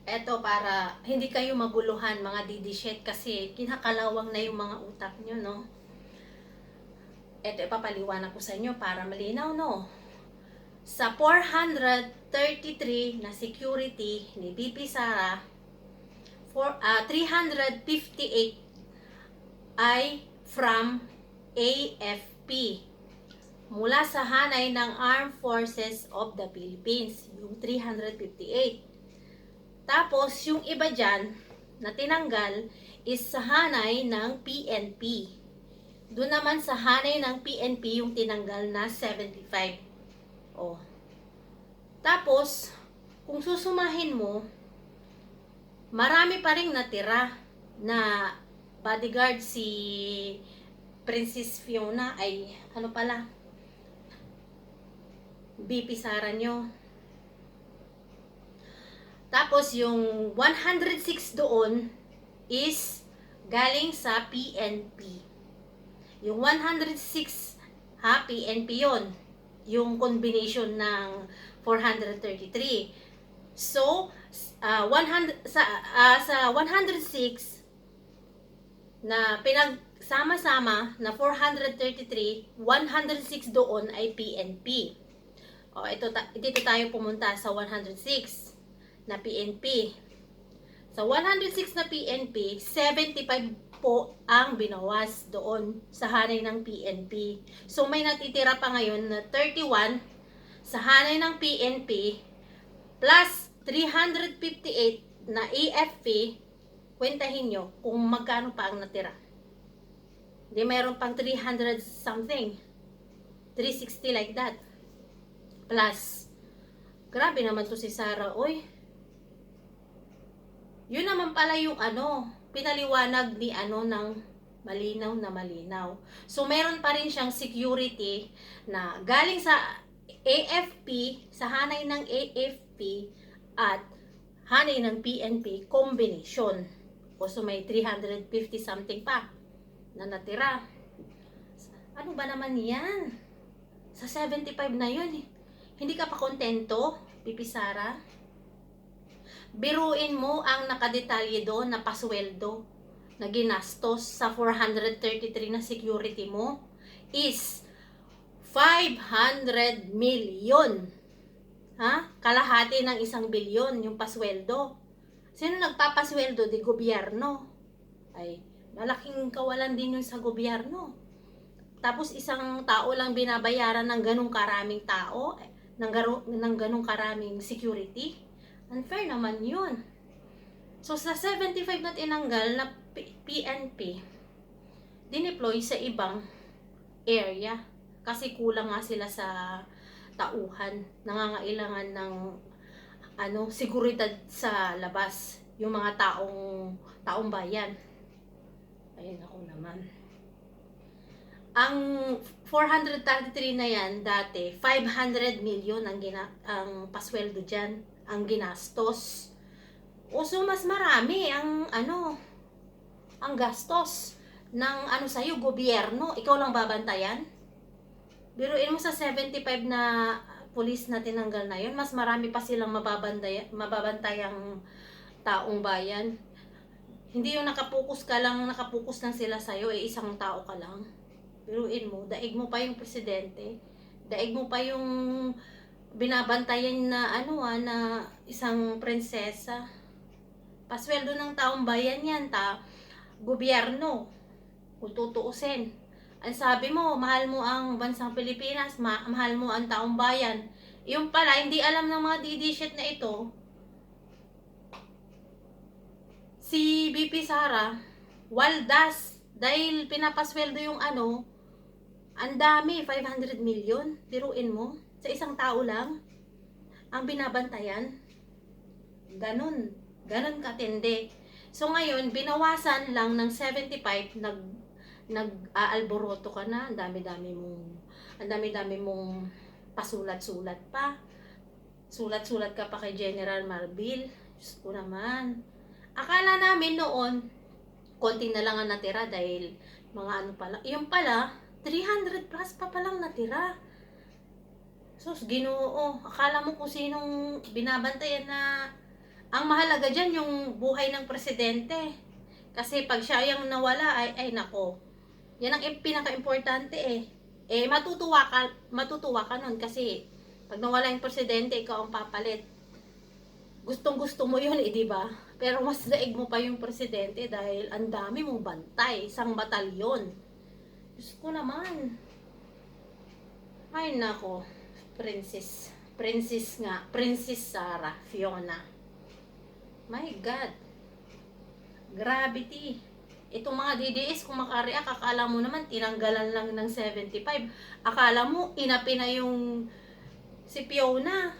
Eto para hindi kayo maguluhan mga didishet kasi kinakalawang na yung mga utak nyo, no? Eto ipapaliwanag ko sa inyo para malinaw, no? Sa 433 na security ni BP Sara, 358 ay from AFP. Mula sa hanay ng Armed Forces of the Philippines, yung 358. Tapos, yung iba dyan, na tinanggal, is sa hanay ng PNP. Doon naman sa hanay ng PNP, yung tinanggal na 75. Oh. Tapos, kung susumahin mo, marami pa rin natira na bodyguard si Princess Fiona ay ano pala, BP Sara nyo. Tapos yung 106 doon is galing sa PNP. Yung 106 PNP yon, yung combination ng 433. So, 100 sa 106 na pinagsama-sama na 433, 106 doon ay PNP. O, dito tayo pumunta sa 106 na PNP. Sa 106 na PNP, 75 po ang binawas doon sa hanay ng PNP. So, may natitira pa ngayon na 31 sa hanay ng PNP plus 358 na AFP. Kwentahin nyo kung magkano pa ang natira. Di meron pang 300 something. 360 like that. Plus, grabe naman to si Sara, oy. Yun naman pala yung pinaliwanag ni ng malinaw na malinaw. So, meron pa rin siyang security na galing sa AFP, sa hanay ng AFP at hanay ng PNP combination. O so, may 350 something pa na natira. Ano ba naman yan? Sa 75 na yun eh. Hindi ka pa kontento, BP Sara? Biruin mo ang nakadetalye doon na pasweldo na ginastos sa 433 na security mo is 500 million. Ha? Kalahati ng 1 bilyon yung pasweldo. Sino nagpapasweldo? Di gobyerno. Ay, malaking kawalan din yun sa gobyerno. Tapos isang tao lang binabayaran ng ganung karaming tao, ng ganung karaming security. Unfair naman yun. So, sa 75 na tinanggal na PNP, dineploy sa ibang area. Kasi kulang nga sila sa tauhan. Nangangailangan ng seguridad sa labas. Yung mga taong bayan. Ayun ako naman. Ang 433 na yan, dati, 500 million ang pasweldo dyan, ang ginastos. O so, mas marami ang gastos ng sa'yo, gobyerno. Ikaw lang babantayan? Biruin mo sa 75 na pulis na tinanggal na yun, mas marami pa silang mababantayang taong bayan. Hindi yung nakapokus lang sila sa'yo, isang tao ka lang. Biruin mo, daig mo pa yung presidente, daig mo pa yung binabantayan na na isang prinsesa. Pasweldo ng taong bayan yan, gobyerno, kung tutuusin. Ang sabi mo, mahal mo ang bansang Pilipinas, mahal mo ang taong bayan. Yung pala, hindi alam ng mga didishit na ito, si BP Sara, waldas, dahil pinapasweldo yung ang dami, 500 million, tiruin mo, sa isang tao lang, ang binabantayan. Ganon katindi. So ngayon, binawasan lang ng 75, nag-aalboroto ka na, ang dami-dami mong pasulat-sulat pa. Sulat-sulat ka pa kay General Marbil. Diyos ko naman. Akala namin noon, konti na lang ang natira dahil mga pala. Yung pala, 300 plus pa palang natira. Sus, Ginoo. Akala mo kung sinong binabantayan na Ang mahalaga dyan yung buhay ng presidente. Kasi pag siya yung nawala, ay nako. Yan ang pinaka-importante eh. Matutuwa ka nun kasi pag nawala yung presidente, ikaw ang papalit. Gustong-gusto mo yun di ba? Pero mas daig mo pa yung presidente dahil ang dami mong bantay, isang batalyon. Diyos ko naman. Ay nako, Princess nga, Princess Sarah, Fiona. My God. Gravity. Itong mga DDS, kung makareact, akala mo naman tinanggalan lang ng 75. Akala mo inapi na yung si Fiona.